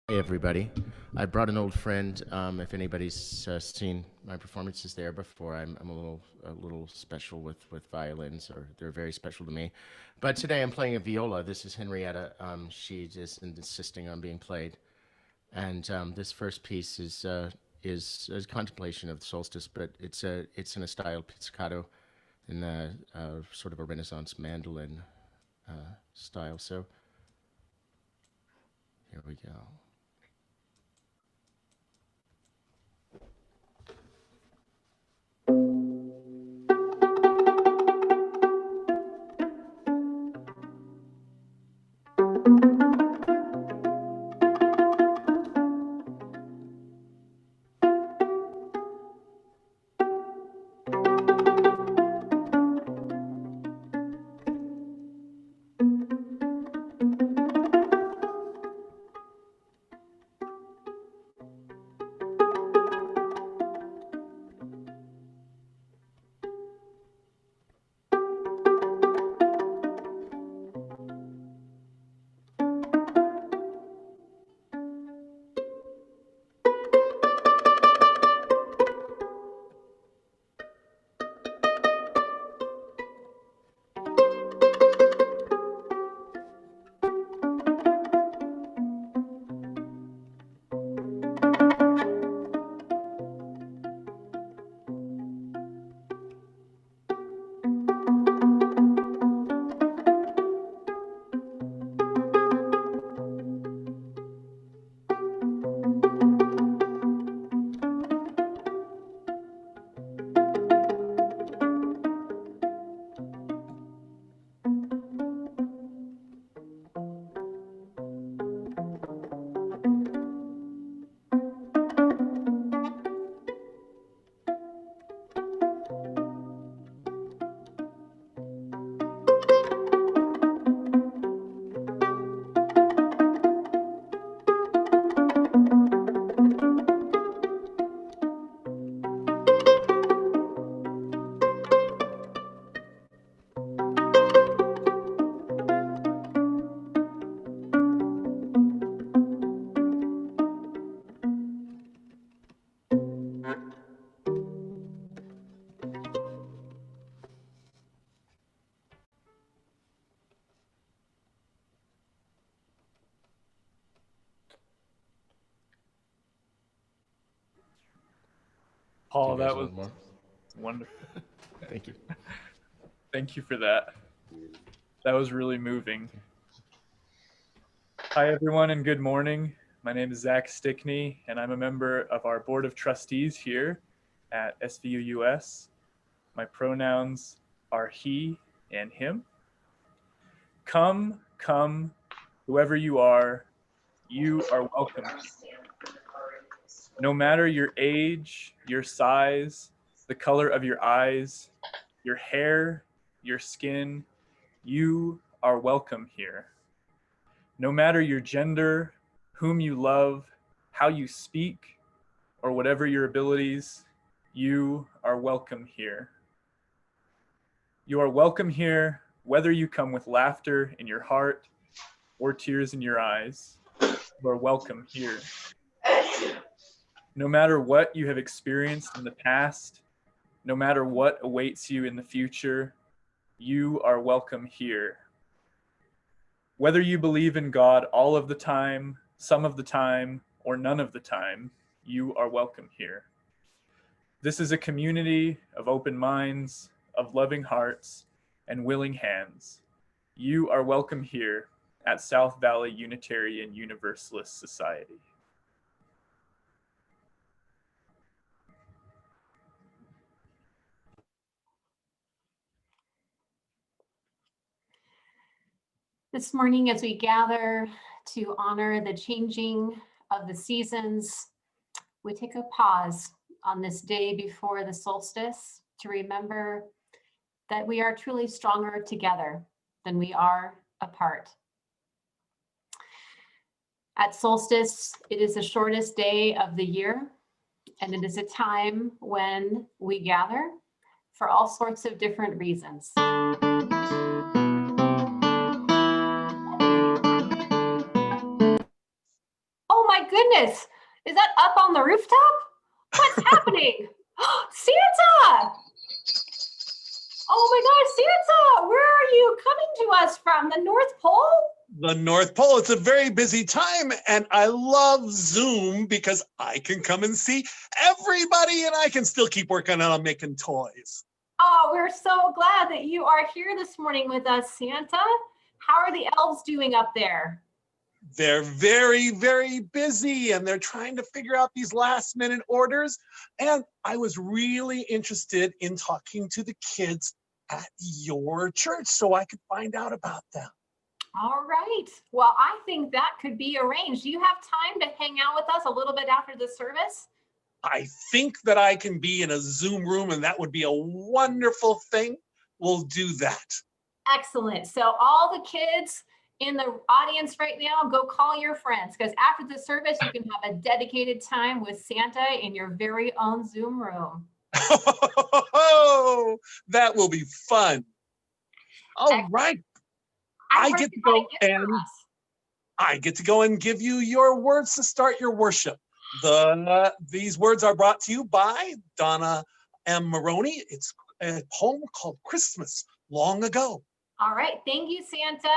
Hey everybody. I brought an old friend. If anybody's seen my performances there before, I'm a little special with violins, or they're very special to me. But today I'm playing a viola. This is Henrietta. She is insisting on being played, and this first piece is a contemplation of the solstice, but it's in a style pizzicato, in a sort of a Renaissance mandolin style. So here we go. Do Paul, you guys that was want more? wonderful. Thank you. Thank you for that. That was really moving. Hi, everyone, and good morning. My name is Zach Stickney, and I'm a member of our Board of Trustees here at SVUUS. My pronouns are he and him. Come, come, whoever you are welcome. No matter your age, your size, the color of your eyes, your hair, your skin, you are welcome here. No matter your gender, whom you love, how you speak, or whatever your abilities, you are welcome here. You are welcome here whether you come with laughter in your heart or tears in your eyes. You are welcome here. No matter what you have experienced in the past, no matter what awaits you in the future, you are welcome here. Whether you believe in God all of the time, some of the time, or none of the time, you are welcome here. This is a community of open minds, of loving hearts, and willing hands. You are welcome here at South Valley Unitarian Universalist Society. This morning, as we gather to honor the changing of the seasons, we take a pause on this day before the solstice to remember that we are truly stronger together than we are apart. At solstice, it is the shortest day of the year, and it is a time when we gather for all sorts of different reasons. Oh my my goodness. Is that up on the rooftop? What's happening? Santa! Oh my gosh, Santa, where are you coming to us from? The North Pole? The North Pole. It's a very busy time, and I love Zoom because I can come and see everybody, and I can still keep working on making toys. Oh, we're so glad that you are here this morning with us, Santa. How are the elves doing up there? They're very, very busy, and they're trying to figure out these last-minute orders. And I was really interested in talking to the kids at your church so I could find out about them. All right. Well, I think that could be arranged. Do you have time to hang out with us a little bit after the service? I think that I can be in a Zoom room, and that would be a wonderful thing. We'll do that. Excellent. So all the kids in the audience right now, go call your friends, because after the service, you can have a dedicated time with Santa in your very own Zoom room. Oh, that will be fun. All right. I get to go and give you your words to start your worship. These words are brought to you by Donna M. Maroney. It's a poem called Christmas Long Ago. All right. Thank you, Santa.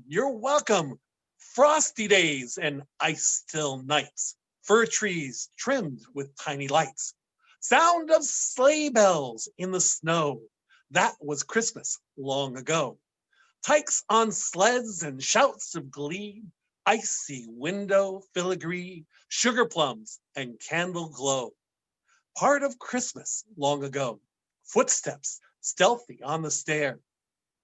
You're welcome. Frosty days and ice-still nights. Fir trees trimmed with tiny lights. Sound of sleigh bells in the snow. That was Christmas long ago. Tykes on sleds and shouts of glee. Icy window filigree. Sugar plums and candle glow. Part of Christmas long ago. Footsteps stealthy on the stair.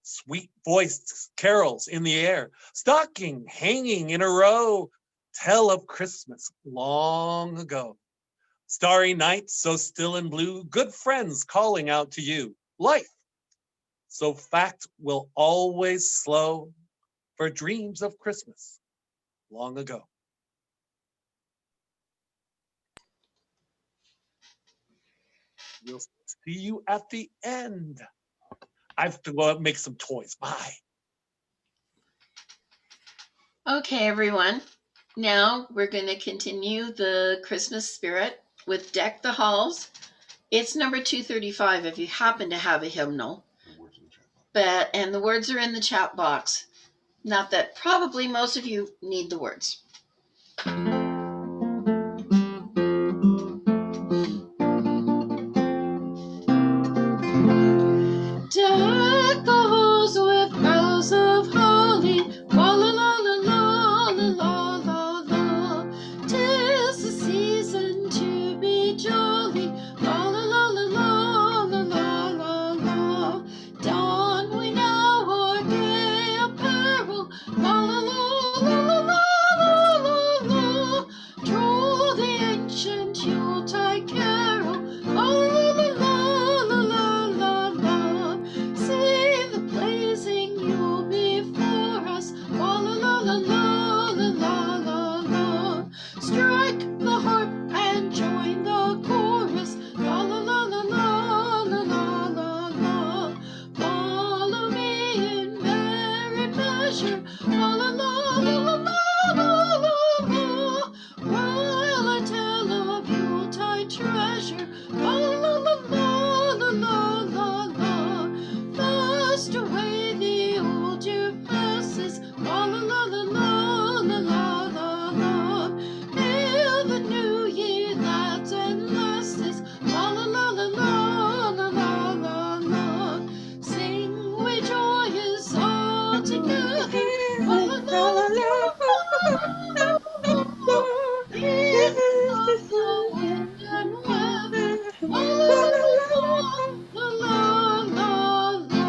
Sweet voiced carols in the air. Stocking hanging in a row. Tell of Christmas long ago. Starry nights so still and blue. Good friends calling out to you. Life so fact will always slow for dreams of Christmas long ago. We'll see you at the end. I have to go out and make some toys. Bye. Okay, everyone. Now we're going to continue the Christmas spirit with Deck the Halls. It's number 235 if you happen to have a hymnal. And the words are in the chat box. Not that probably most of you need the words. Deck the halls with boughs of holly, la la la la la la la la. 'Tis the season to be jolly, la la la la la la la la. Don we now our gay apparel, la la la la la la la la. Troll the ancient Yuletide carol, la la la la la la la la. See the blazing Yule before us, la la la la la la la la. Strike the harp and join the chorus, la la la la la la la la la. Follow me in merry measure, la la la la la la la la. While I tell of Yuletide treasure, la la la la la la la la. Fast away the old year passes, la la la la la la la la la. Hail the new year that and lasts, la la la la la la la la la. Sing we joyous all together, la la la la la la la. In the wind and weather, la la la la la la la.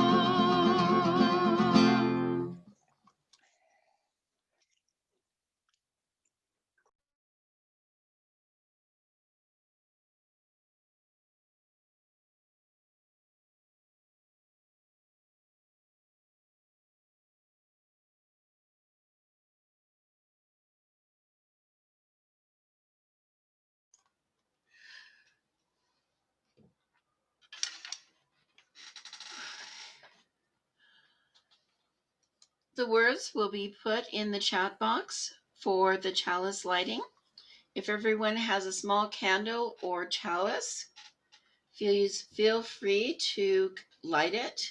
The words will be put in the chat box for the chalice lighting. If everyone has a small candle or chalice, feel free to light it.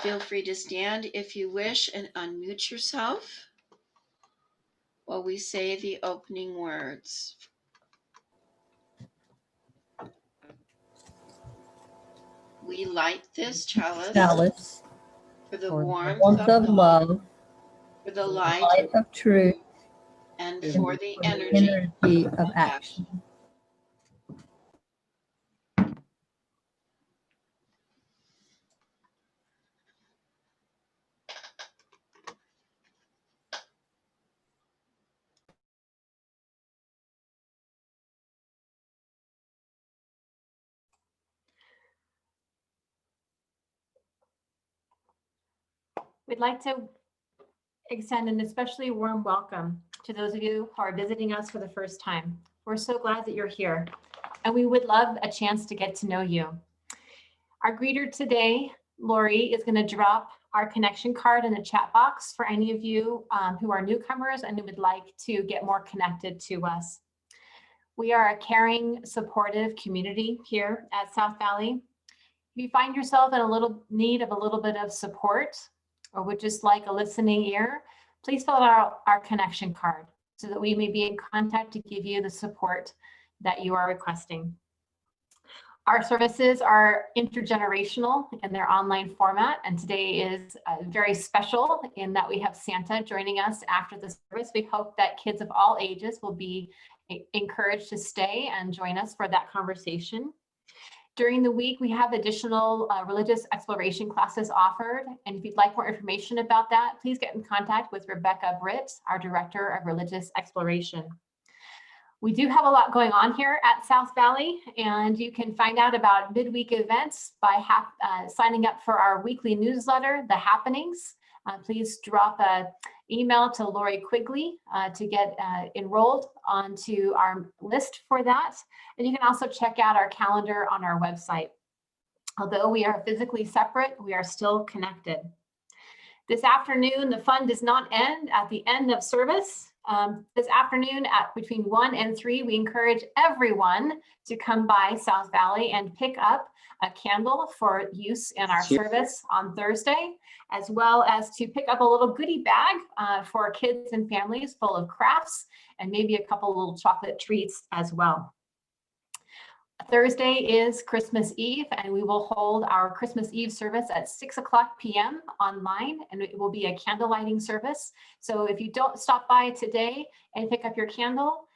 Feel free to stand if you wish and unmute yourself while we say the opening words. We light this chalice for the warmth of love, for the light of truth, and and for the energy of action. We'd like to extend an especially warm welcome to those of you who are visiting us for the first time. We're so glad that you're here, and we would love a chance to get to know you. Our greeter today, Lori, is going to drop our connection card in the chat box for any of you who are newcomers and who would like to get more connected to us. We are a caring, supportive community here at South Valley. If you find yourself in a little need of a little bit of support, or would just like a listening ear, please fill out our connection card so that we may be in contact to give you the support that you are requesting. Our services are intergenerational in their online format, and today is very special in that we have Santa joining us after the service. We hope that kids of all ages will be encouraged to stay and join us for that conversation. During the week, we have additional religious exploration classes offered. And if you'd like more information about that, please get in contact with Rebecca Britt, our Director of Religious Exploration. We do have a lot going on here at South Valley, and you can find out about midweek events by signing up for our weekly newsletter, The Happenings. Please drop an email to Lori Quigley to get enrolled onto our list for that. And you can also check out our calendar on our website. Although we are physically separate, we are still connected. This afternoon, the fun does not end at the end of service. This afternoon at between 1 and 3, we encourage everyone to come by South Valley and pick up a candle for use in our service on Thursday, as well as to pick up a little goodie bag for kids and families full of crafts and maybe a couple little chocolate treats as well. Thursday is Christmas Eve, and we will hold our Christmas Eve service at 6 o'clock p.m. online, and it will be a candle lighting service. So if you don't stop by today and pick up your candle,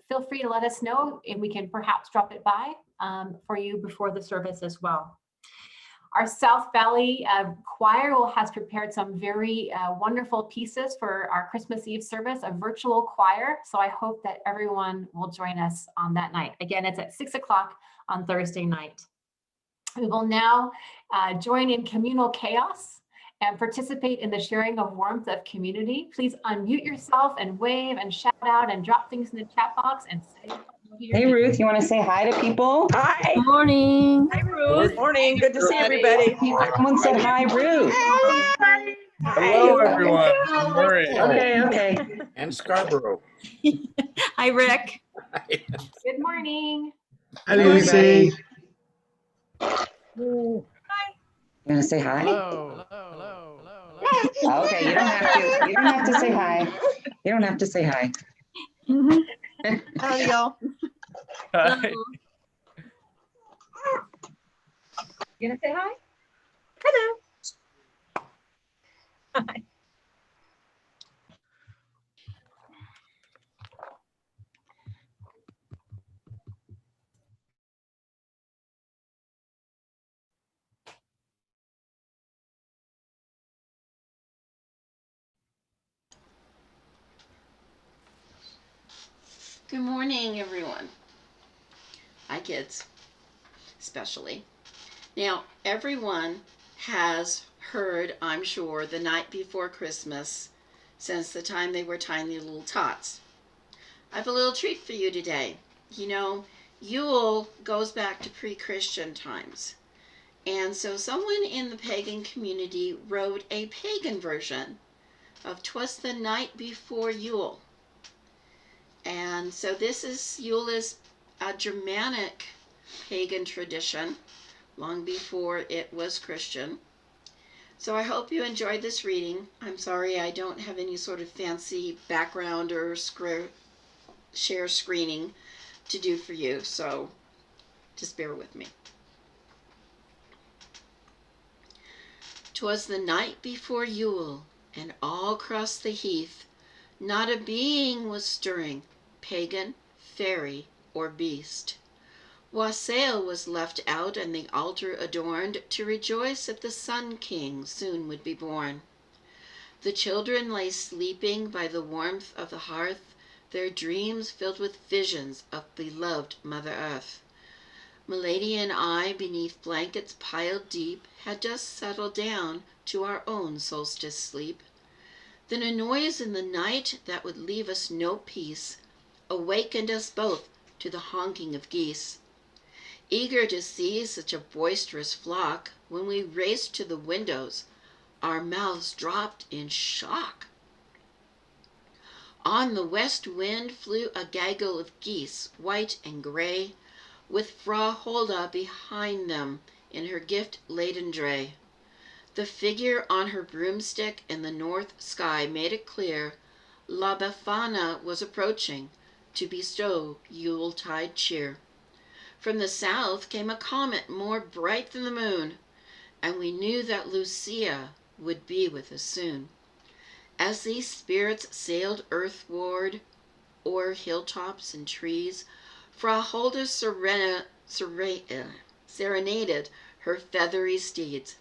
feel free to let us know, and we can perhaps drop it by for you before the service as well. Our South Valley choir has prepared some very wonderful pieces for our Christmas Eve service, a virtual choir. So I hope that everyone will join us on that night. Again, it's at 6 o'clock on Thursday night. We will now join in communal chaos and participate in the sharing of warmth of community. Please unmute yourself and wave and shout out and drop things in the chat box and say. Hey, Ruth, you want to say hi to people? Hi. Good morning. Hi, Ruth. Good morning. Good to see everybody. Someone said hi, Ruth. Hello, everyone. I'm Murray. Okay. And Scarborough. Hi, Rick. Good morning. Hi, Lucy. You want to say hi? Hello. Okay, you don't have to. You don't have to say hi. You don't have to say hi. Howdy, y'all. Hi. You gonna say hi? Hello. Hi. Good morning, everyone. Hi, kids, especially. Now, everyone has heard, I'm sure, the night before Christmas since the time they were tiny little tots. I have a little treat for you today. You know, Yule goes back to pre-Christian times. And so someone in the pagan community wrote a pagan version of 'Twas the Night Before Yule. And so Yule is a Germanic pagan tradition long before it was Christian. So I hope you enjoyed this reading. I'm sorry I don't have any sort of fancy background or share screening to do for you, so just bear with me. 'Twas the night before Yule, and all across the heath not a being was stirring, pagan, fairy, or beast. Wassail was left out and the altar adorned to rejoice that the Sun King soon would be born. The children lay sleeping by the warmth of the hearth, their dreams filled with visions of beloved Mother Earth. Milady and I, beneath blankets piled deep, had just settled down to our own solstice sleep. Then a noise in the night that would leave us no peace awakened us both to the honking of geese. Eager to see such a boisterous flock, when we raced to the windows, our mouths dropped in shock. On the west wind flew a gaggle of geese, white and gray, with Frau Holda behind them in her gift-laden dray. The figure on her broomstick in the north sky made it clear La Befana was approaching to bestow Yuletide cheer. From the south came a comet more bright than the moon, and we knew that Lucia would be with us soon. As these spirits sailed earthward o'er hilltops and trees, Frau Holda serenaded her feathery steeds.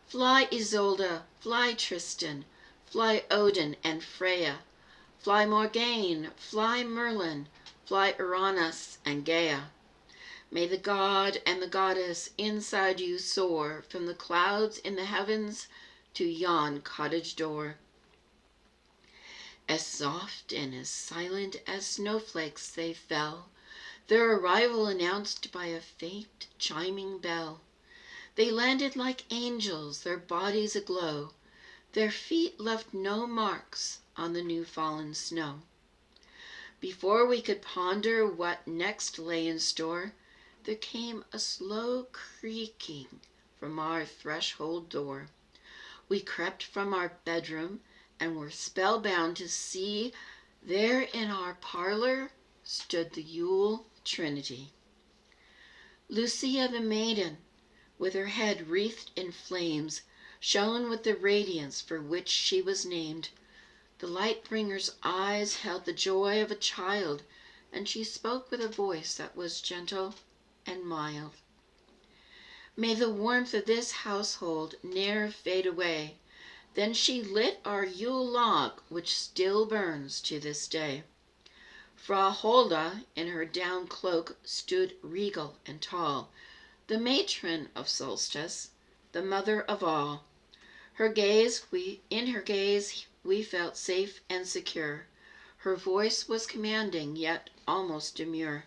Fly Isolde, fly Tristan, fly Odin and Freya, fly Morgane, fly Merlin, fly Uranus and Gaia. May the god and the goddess inside you soar from the clouds in the heavens to yon cottage door. As soft and as silent as snowflakes they fell, their arrival announced by a faint chiming bell. They landed like angels, their bodies aglow. Their feet left no marks on the new-fallen snow. Before we could ponder what next lay in store, there came a slow creaking from our threshold door. We crept from our bedroom and were spellbound to see there in our parlor stood the Yule Trinity. Lucia the maiden, with her head wreathed in flames, shone with the radiance for which she was named. The light-bringer's eyes held the joy of a child, and she spoke with a voice that was gentle and mild. May the warmth of this household ne'er fade away. Then she lit our Yule log, which still burns to this day. Frau Holda, in her down cloak, stood regal and tall, the matron of Solstice, the mother of all. In her gaze we felt safe and secure. Her voice was commanding, yet almost demure.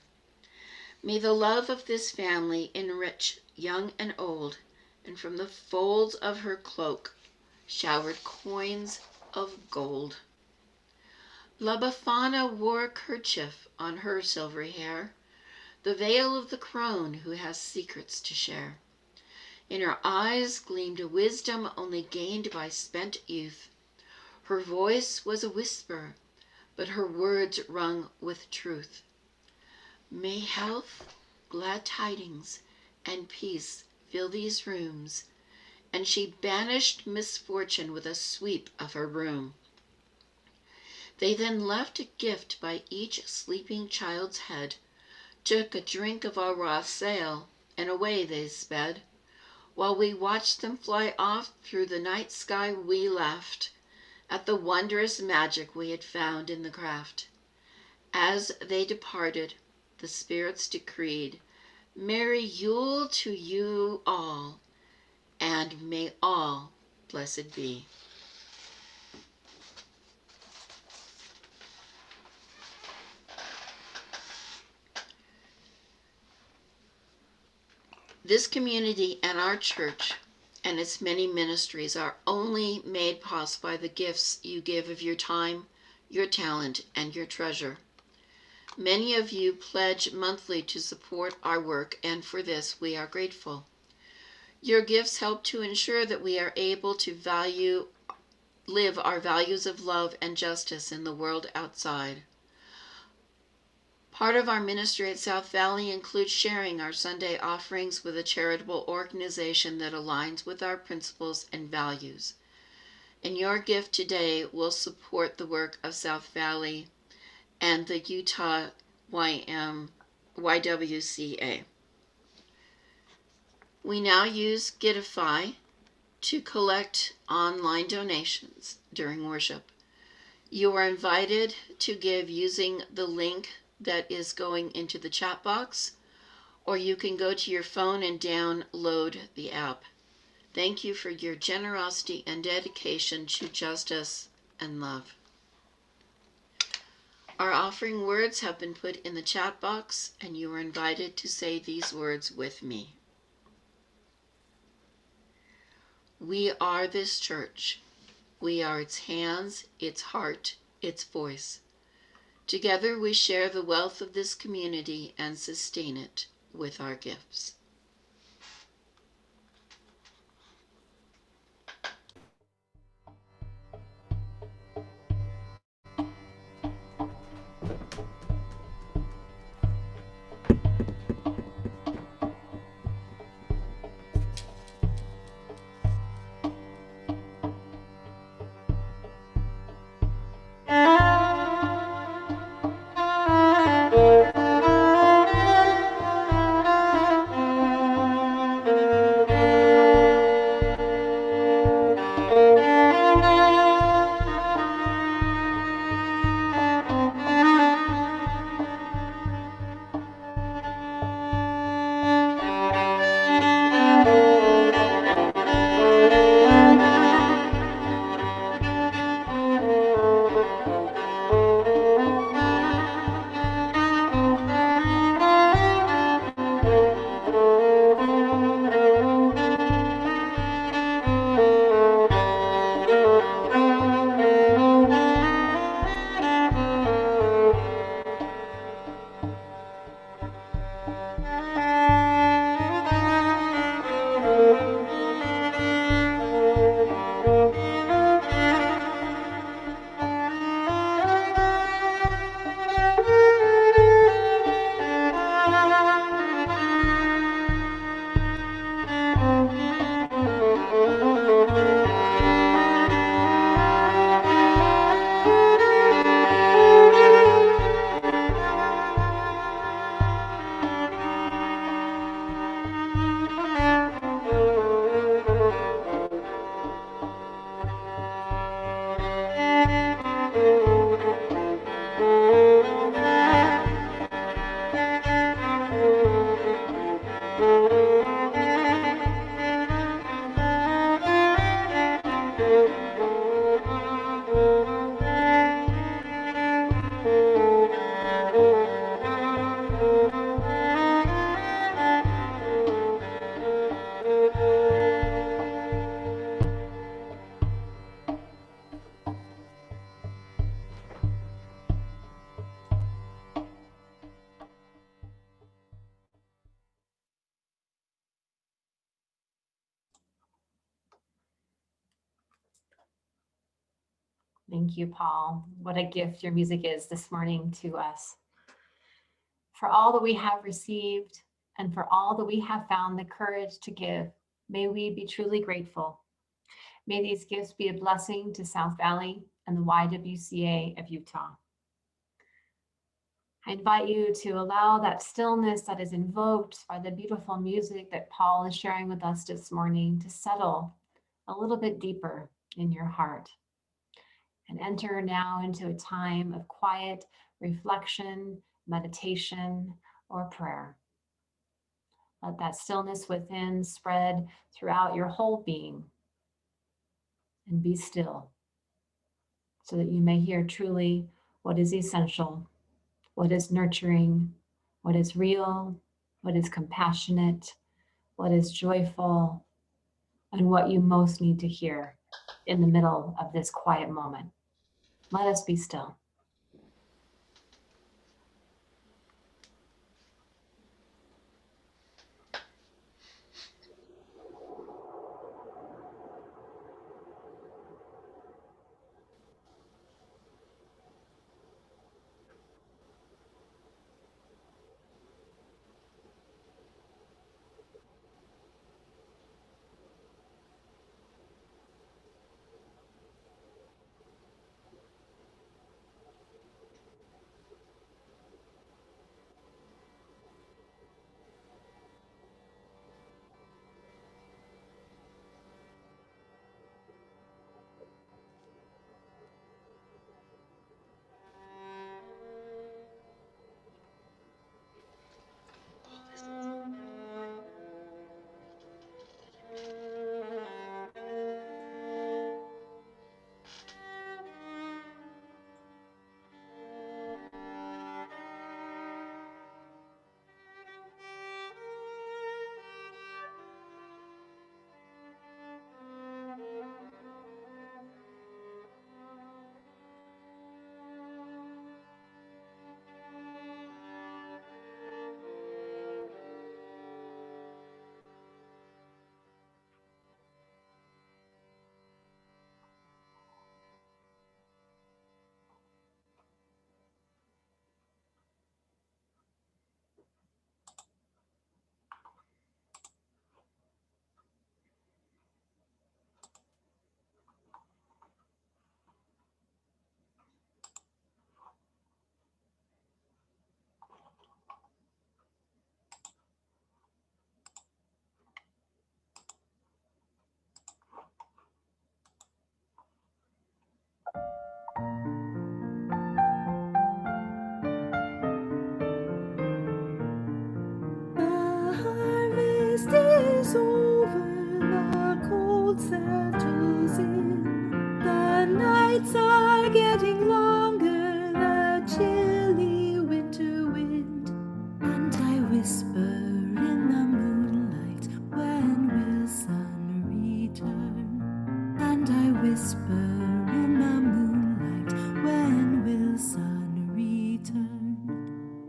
May the love of this family enrich young and old, and from the folds of her cloak showered coins of gold. La Befana wore a kerchief on her silvery hair, the veil of the crone who has secrets to share. In her eyes gleamed a wisdom only gained by spent youth. Her voice was a whisper, but her words rung with truth. May health, glad tidings, and peace fill these rooms, and she banished misfortune with a sweep of her broom. They then left a gift by each sleeping child's head, took a drink of our wassail, and away they sped. While we watched them fly off through the night sky, we laughed at the wondrous magic we had found in the craft. As they departed, the spirits decreed, Merry Yule to you all, and may all blessed be. This community and our church and its many ministries are only made possible by the gifts you give of your time, your talent, and your treasure. Many of you pledge monthly to support our work, and for this we are grateful. Your gifts help to ensure that we are able to live our values of love and justice in the world outside. Part of our ministry at South Valley includes sharing our Sunday offerings with a charitable organization that aligns with our principles and values. And your gift today will support the work of South Valley and the Utah YWCA. We now use Gitify to collect online donations during worship. You are invited to give using the link that is going into the chat box, or you can go to your phone and download the app. Thank you for your generosity and dedication to justice and love. Our offering words have been put in the chat box, and you are invited to say these words with me. We are this church. We are its hands, its heart, its voice. Together we share the wealth of this community and sustain it with our gifts. Thank you, Paul. What a gift your music is this morning to us. For all that we have received and for all that we have found the courage to give, may we be truly grateful. May these gifts be a blessing to South Valley and the YWCA of Utah. I invite you to allow that stillness that is invoked by the beautiful music that Paul is sharing with us this morning to settle a little bit deeper in your heart. And enter now into a time of quiet reflection, meditation, or prayer. Let that stillness within spread throughout your whole being. And be still so that you may hear truly what is essential, what is nurturing, what is real, what is compassionate, what is joyful, and what you most need to hear in the middle of this quiet moment. Let us be still.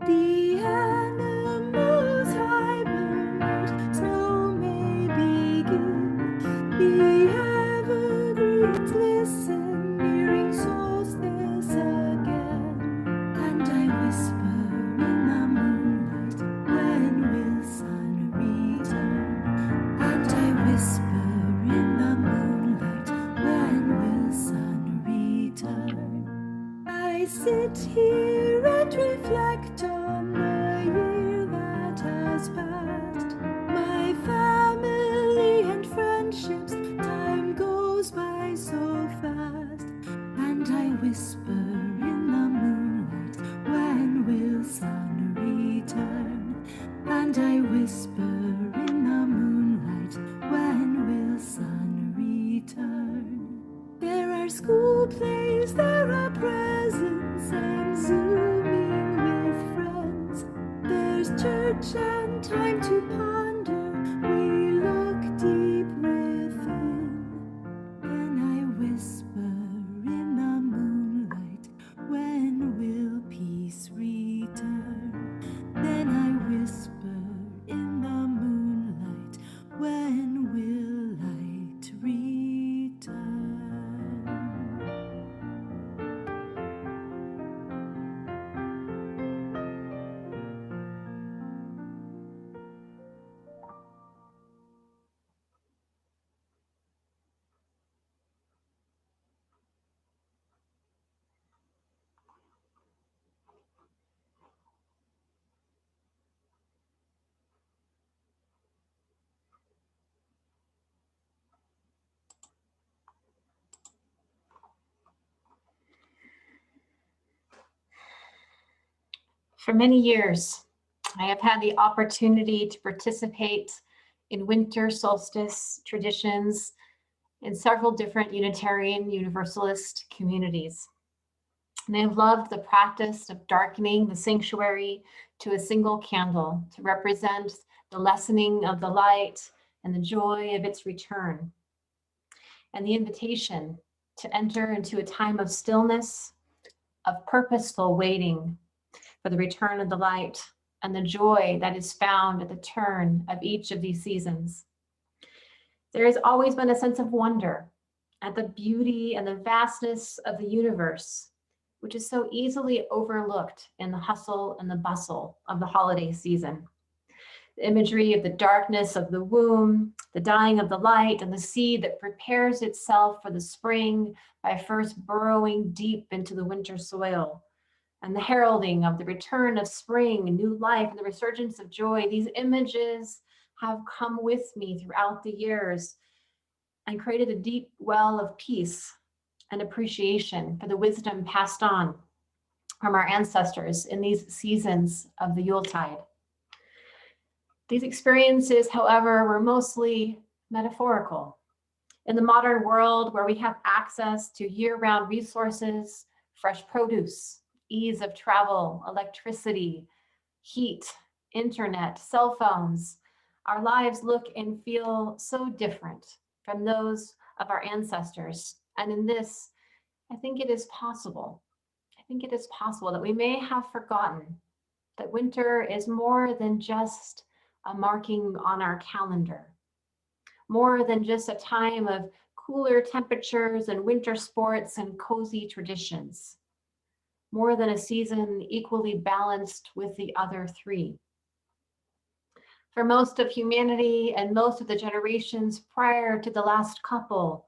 The animals hibernate, snow may begin. The evergreens listen, nearing solstice again. And I whisper in the moonlight, when will sun return? And I whisper in the moonlight, when will sun return? I sit here and reflect on the year that has passed. My family and friendships, time goes by so fast. And I whisper in the moonlight, when will sun return? And I whisper in the moonlight, when will sun return? There are school plays, there are presents, and zooming with friends. There's church and time to ponder, we look deep within. Then I whisper in the moonlight, when will peace return? Then I whisper in the moonlight, when will light return? For many years, I have had the opportunity to participate in winter solstice traditions in several different Unitarian Universalist communities. And I have loved the practice of darkening the sanctuary to a single candle to represent the lessening of the light and the joy of its return, and the invitation to enter into a time of stillness, of purposeful waiting for the return of the light and the joy that is found at the turn of each of these seasons. There has always been a sense of wonder at the beauty and the vastness of the universe, which is so easily overlooked in the hustle and the bustle of the holiday season. The imagery of the darkness of the womb, the dying of the light, and the seed that prepares itself for the spring by first burrowing deep into the winter soil, and the heralding of the return of spring, new life, and the resurgence of joy. These images have come with me throughout the years and created a deep well of peace and appreciation for the wisdom passed on from our ancestors in these seasons of the Yuletide. These experiences, however, were mostly metaphorical. In the modern world where we have access to year-round resources, fresh produce, ease of travel, electricity, heat, internet, cell phones, our lives look and feel so different from those of our ancestors. And in this, I think it is possible. I think it is possible that we may have forgotten that winter is more than just a marking on our calendar, more than just a time of cooler temperatures and winter sports and cozy traditions, more than a season equally balanced with the other three. For most of humanity and most of the generations prior to the last couple,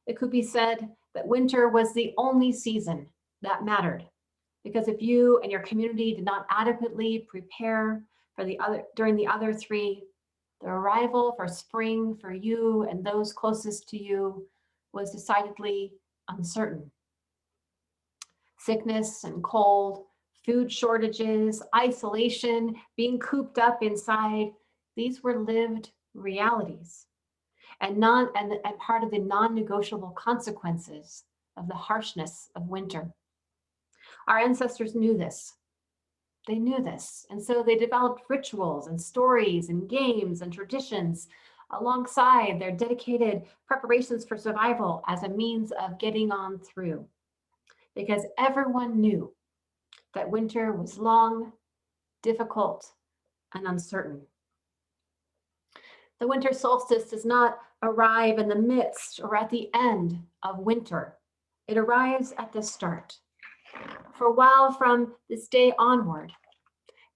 it could be said that winter was the only season that mattered. Because if you and your community did not adequately prepare for during the other three, the arrival for spring for you and those closest to you was decidedly uncertain. Sickness and cold, food shortages, isolation, being cooped up inside, these were lived realities and part of the non-negotiable consequences of the harshness of winter. Our ancestors knew this. They knew this. And so they developed rituals and stories and games and traditions alongside their dedicated preparations for survival as a means of getting on through. Because everyone knew that winter was long difficult, and uncertain. The winter solstice does not arrive in the midst or at the end of winter. It arrives at the start. For a while from this day onward,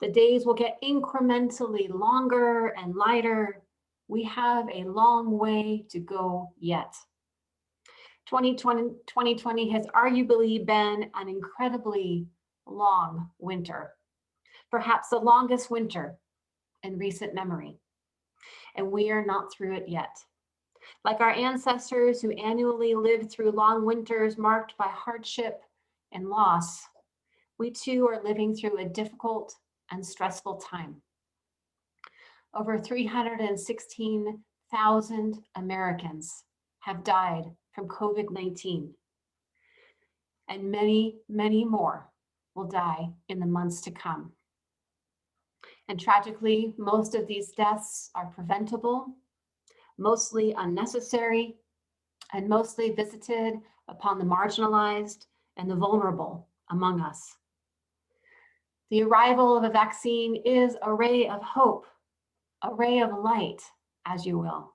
the days will get incrementally longer and lighter. We have a long way to go yet. 2020 has arguably been an incredibly long winter, perhaps the longest winter in recent memory. And we are not through it yet. Like our ancestors who annually lived through long winters marked by hardship and loss, we too are living through a difficult and stressful time. Over 316,000 Americans have died from COVID-19, and many, many more will die in the months to come. And tragically, most of these deaths are preventable, mostly unnecessary, and mostly visited upon the marginalized and the vulnerable among us. The arrival of a vaccine is a ray of hope, a ray of light, as you will,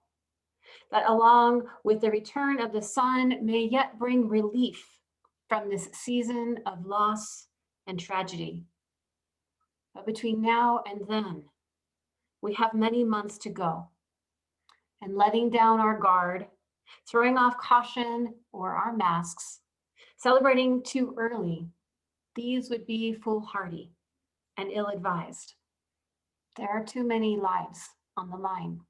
that along with the return of the sun may yet bring relief from this season of loss and tragedy. But between now and then, we have many months to go. And letting down our guard, throwing off caution or our masks, celebrating too early, these would be foolhardy and ill-advised. There are too many lives on the line.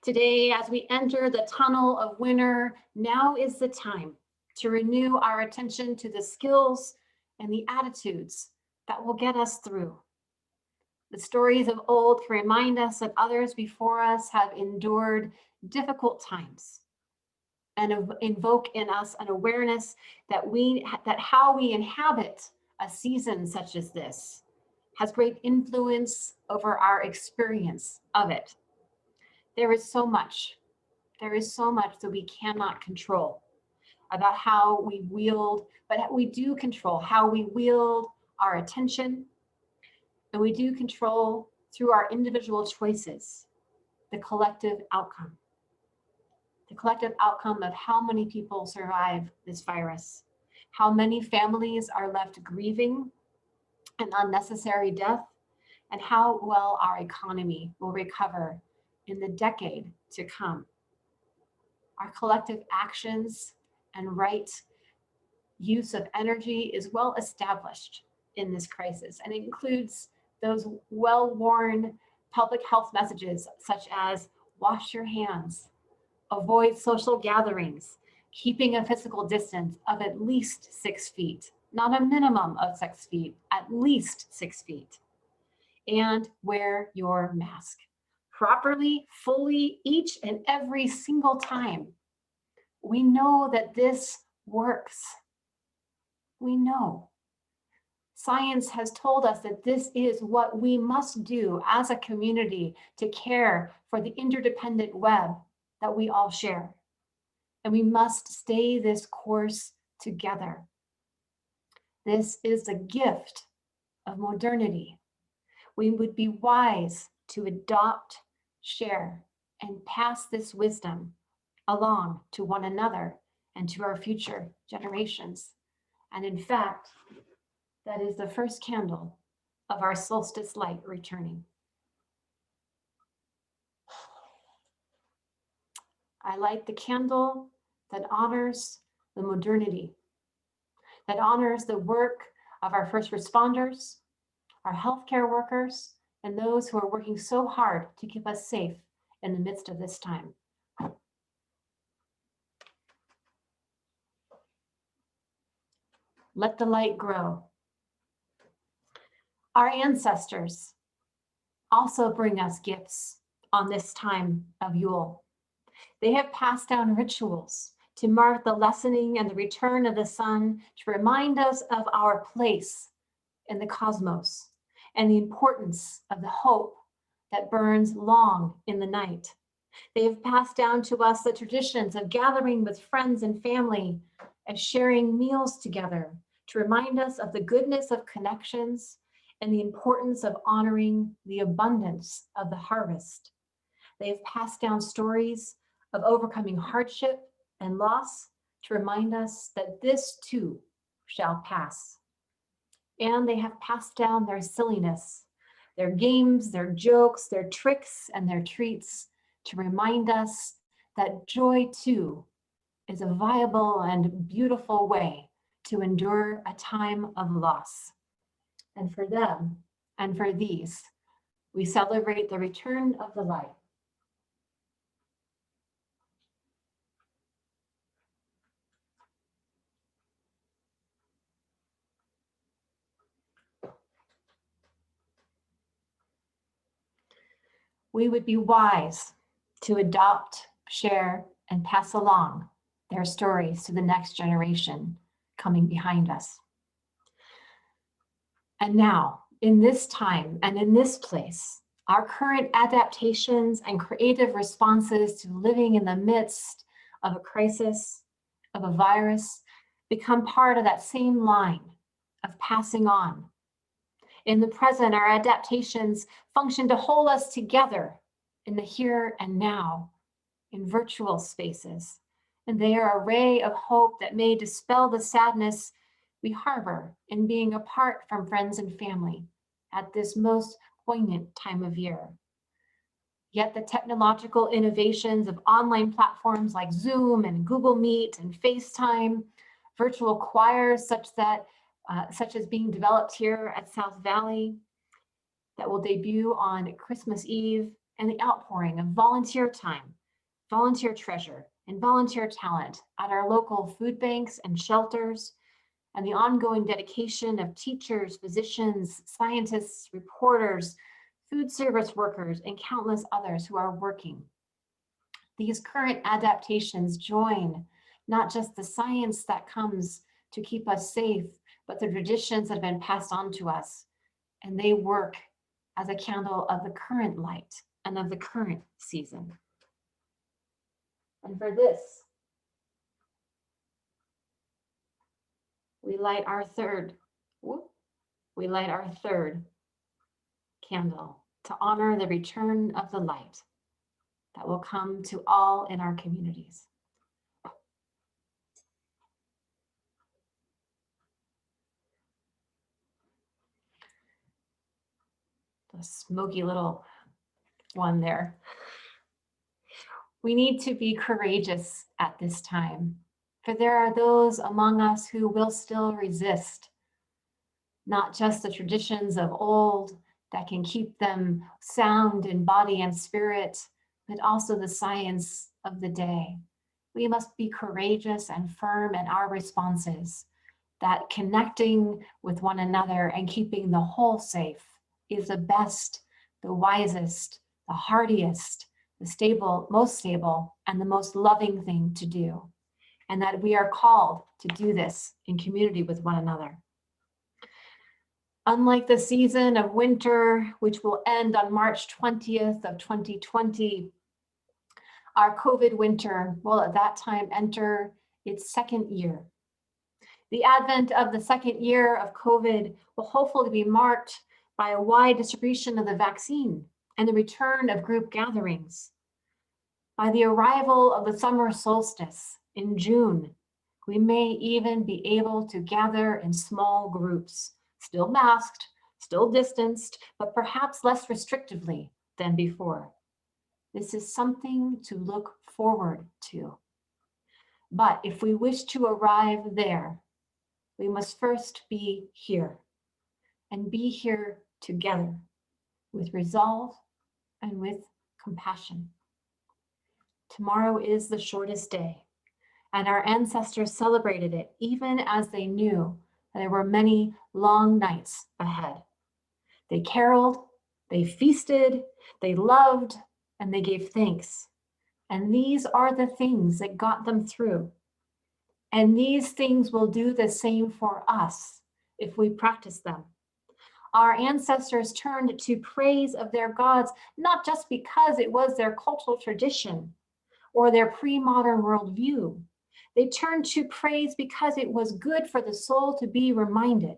Today, as we enter the tunnel of winter, now is the time to renew our attention to the skills and the attitudes that will get us through. The stories of old can remind us that others before us have endured difficult times and invoke in us an awareness that how we inhabit a season such as this has great influence over our experience of it. There is so much that we cannot control about how we wield, but we do control how we wield our attention, and we do control through our individual choices, the collective outcome of how many people survive this virus, how many families are left grieving an unnecessary death, and how well our economy will recover in the decade to come. Our collective actions and right use of energy is well established in this crisis, and it includes those well-worn public health messages such as wash your hands, avoid social gatherings, keeping a physical distance of at least 6 feet, not a minimum of 6 feet, at least 6 feet, and wear your mask properly, fully, each and every single time. We know that this works. We know. Science has told us that this is what we must do as a community to care for the interdependent web that we all share. And we must stay this course together. This is the gift of modernity. We would be wise to adopt, share, and pass this wisdom along to one another and to our future generations. And in fact, that is the first candle of our solstice light returning. I light the candle that honors the modernity, that honors the work of our first responders, our healthcare workers, and those who are working so hard to keep us safe in the midst of this time. Let the light grow. Our ancestors also bring us gifts on this time of Yule. They have passed down rituals to mark the lessening and the return of the sun, to remind us of our place in the cosmos and the importance of the hope that burns long in the night. They have passed down to us the traditions of gathering with friends and family and sharing meals together to remind us of the goodness of connections and the importance of honoring the abundance of the harvest. They have passed down stories of overcoming hardship and loss to remind us that this too shall pass. And they have passed down their silliness, their games, their jokes, their tricks, and their treats to remind us that joy too is a viable and beautiful way to endure a time of loss. And for them, and for these, we celebrate the return of the light. We would be wise to adopt, share, and pass along their stories to the next generation coming behind us. And now, in this time and in this place, our current adaptations and creative responses to living in the midst of a crisis, of a virus, become part of that same line of passing on. In the present, our adaptations function to hold us together in the here and now, in virtual spaces. And they are a ray of hope that may dispel the sadness we harbor in being apart from friends and family at this most poignant time of year. Yet the technological innovations of online platforms like Zoom and Google Meet and FaceTime, virtual choirs such as being developed here at South Valley that will debut on Christmas Eve, and the outpouring of volunteer time, volunteer treasure, and volunteer talent at our local food banks and shelters, and the ongoing dedication of teachers, physicians, scientists, reporters, food service workers, and countless others who are working. These current adaptations join not just the science that comes to keep us safe, but the traditions that have been passed on to us, and they work as a candle of the current light and of the current season. And for this, we light our third candle to honor the return of the light that will come to all in our communities. The smoky little one there. We need to be courageous at this time, for there are those among us who will still resist, not just the traditions of old that can keep them sound in body and spirit, but also the science of the day. We must be courageous and firm in our responses, that connecting with one another and keeping the whole safe is the best, the wisest, the hardiest, the stable, most stable, and the most loving thing to do. And that we are called to do this in community with one another. Unlike the season of winter, which will end on March 20th of 2020, our COVID winter will at that time enter its second year. The advent of the second year of COVID will hopefully be marked by a wide distribution of the vaccine and the return of group gatherings. By the arrival of the summer solstice in June, we may even be able to gather in small groups, still masked, still distanced, but perhaps less restrictively than before. This is something to look forward to. But if we wish to arrive there, we must first be here, and be here together with resolve and with compassion. Tomorrow is the shortest day, and our ancestors celebrated it even as they knew that there were many long nights ahead. They caroled, they feasted, they loved, and they gave thanks. And these are the things that got them through. And these things will do the same for us if we practice them. Our ancestors turned to praise of their gods, not just because it was their cultural tradition or their pre-modern worldview. They turned to praise because it was good for the soul to be reminded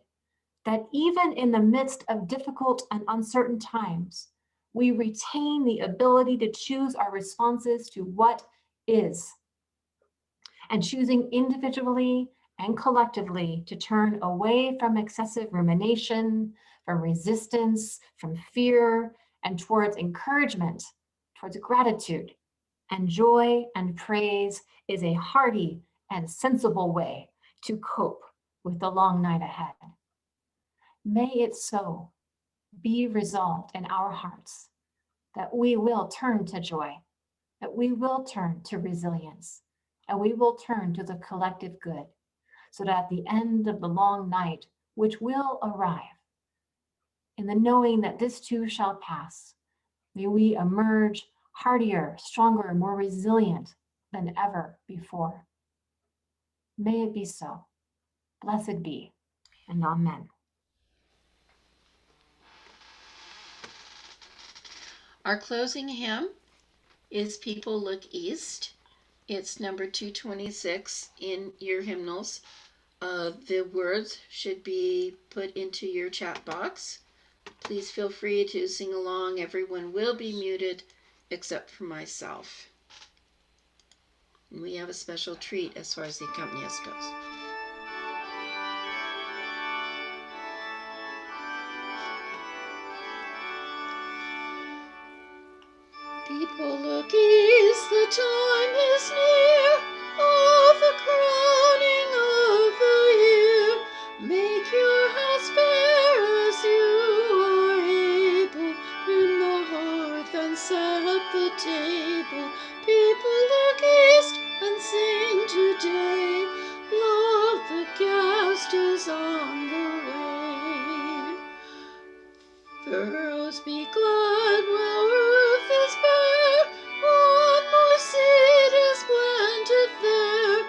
that even in the midst of difficult and uncertain times, we retain the ability to choose our responses to what is, and choosing individually and collectively to turn away from excessive rumination, from resistance, from fear, and towards encouragement, towards gratitude. And joy and praise is a hearty and sensible way to cope with the long night ahead. May it so be resolved in our hearts that we will turn to joy, that we will turn to resilience, and we will turn to the collective good, so that at the end of the long night, which will arrive, in the knowing that this too shall pass, may we emerge hardier, stronger, more resilient than ever before. May it be so. Blessed be, and amen. Our closing hymn is People Look East. It's number 226 in your hymnals. The words should be put into your chat box. Please feel free to sing along. Everyone will be muted except for myself. And we have a special treat as far as the accompanist goes. People look east, the time is near of the crowning of the year. Make your house bare as you are able. Trim the hearth and set the table. People look east and sing today. Love, the guest is on the way. Furrows be glad while earth is bare. One more seed is planted there.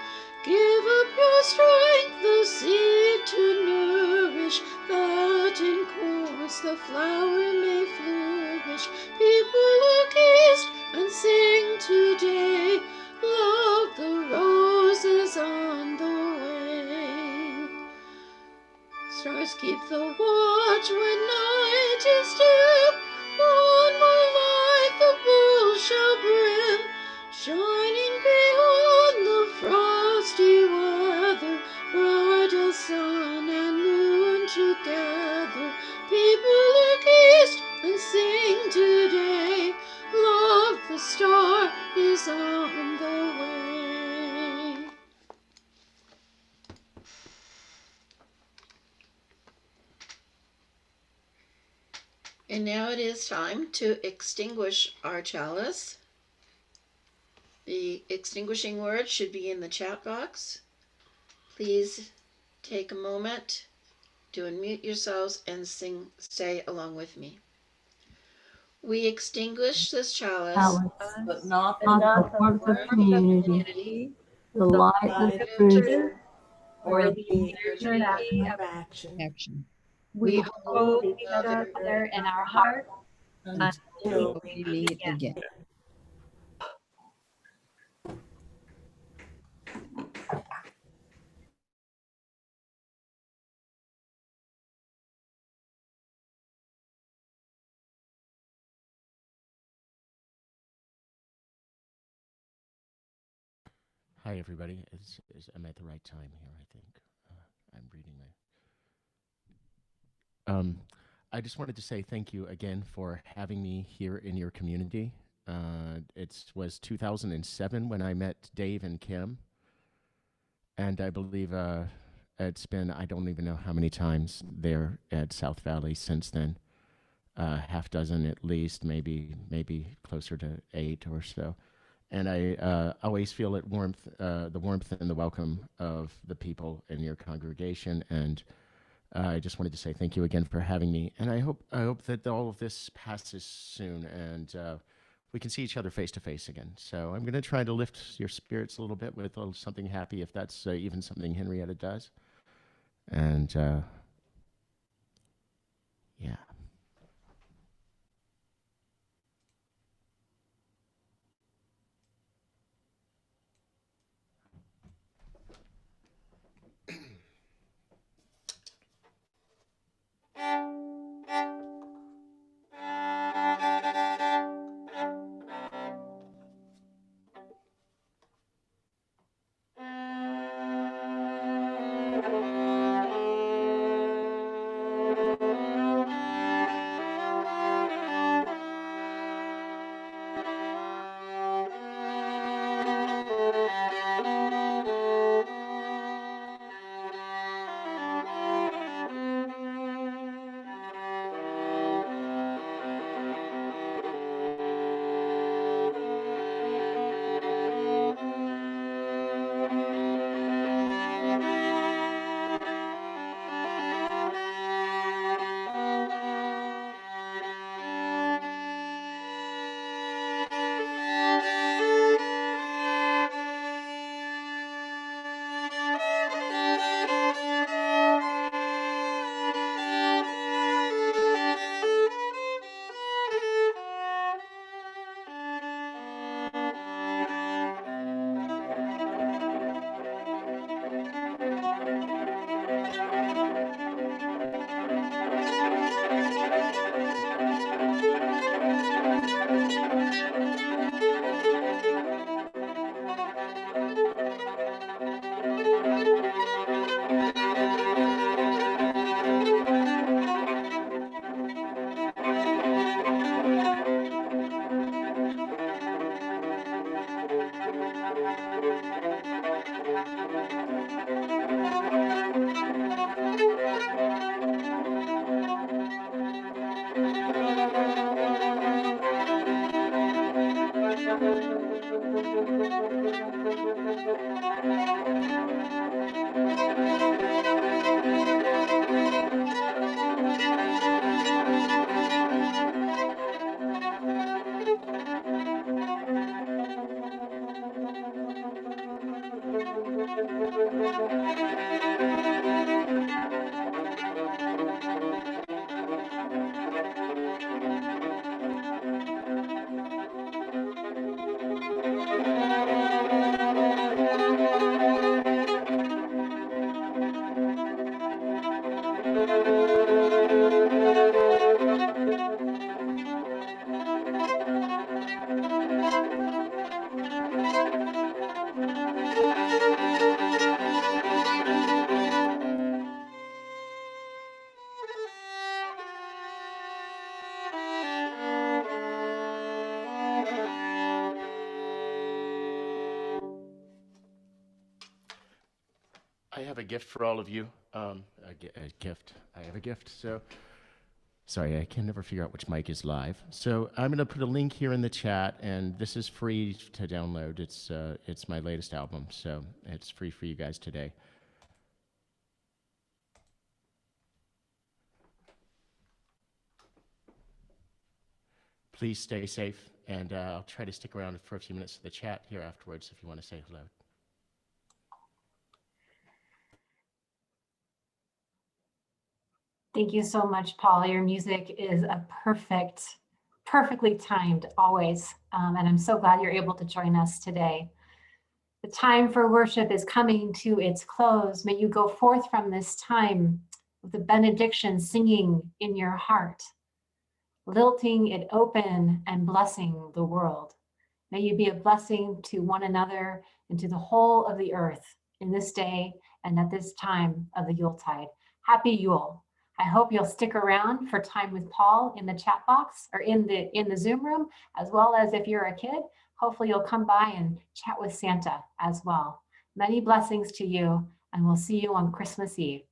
Give up your strength, the seed to nourish, that in course the flower may flourish. People look east and sing today. Love, the rose is on the way. Stars keep the watch when night is dim. One more light the bull shall brim. Shining beyond the frosty weather, bright as sun and moon together. People look east and sing today. Love, the star is on the way. And now it is time to extinguish our chalice. The extinguishing word should be in the chat box. Please take a moment to unmute yourselves and say along with me. We extinguish this chalice, But not the warmth of community, the light of the truth, or the energy of action. We hold each other in our heart until we meet again. Hi, everybody. I'm at the right time here, I think. I'm reading my... I just wanted to say thank you again for having me here in your community. It was 2007 when I met Dave and Kim. And I believe it's been, I don't even know how many times there at South Valley since then. Half dozen at least, maybe closer to 8 or so. And I always feel the warmth and the welcome of the people in your congregation. And I just wanted to say thank you again for having me. And I hope that all of this passes soon and we can see each other face to face again. So I'm going to try to lift your spirits a little bit with a little something happy, if that's even something Henrietta does. And yeah. have a gift for all of you. A gift. I have a gift. So, sorry, I can never figure out which mic is live. So I'm going to put a link here in the chat, and this is free to download. It's my latest album, so it's free for you guys today. Please stay safe, and I'll try to stick around for a few minutes to the chat here afterwards if you want to say hello. Thank you so much, Paul. Your music is perfectly timed always. And I'm so glad you're able to join us today. The time for worship is coming to its close. May you go forth from this time with the benediction singing in your heart, lilting it open and blessing the world. May you be a blessing to one another and to the whole of the earth in this day and at this time of the Yuletide. Happy Yule. I hope you'll stick around for time with Paul in the chat box or in the Zoom room, as well as if you're a kid, hopefully you'll come by and chat with Santa as well. Many blessings to you, and we'll see you on Christmas Eve.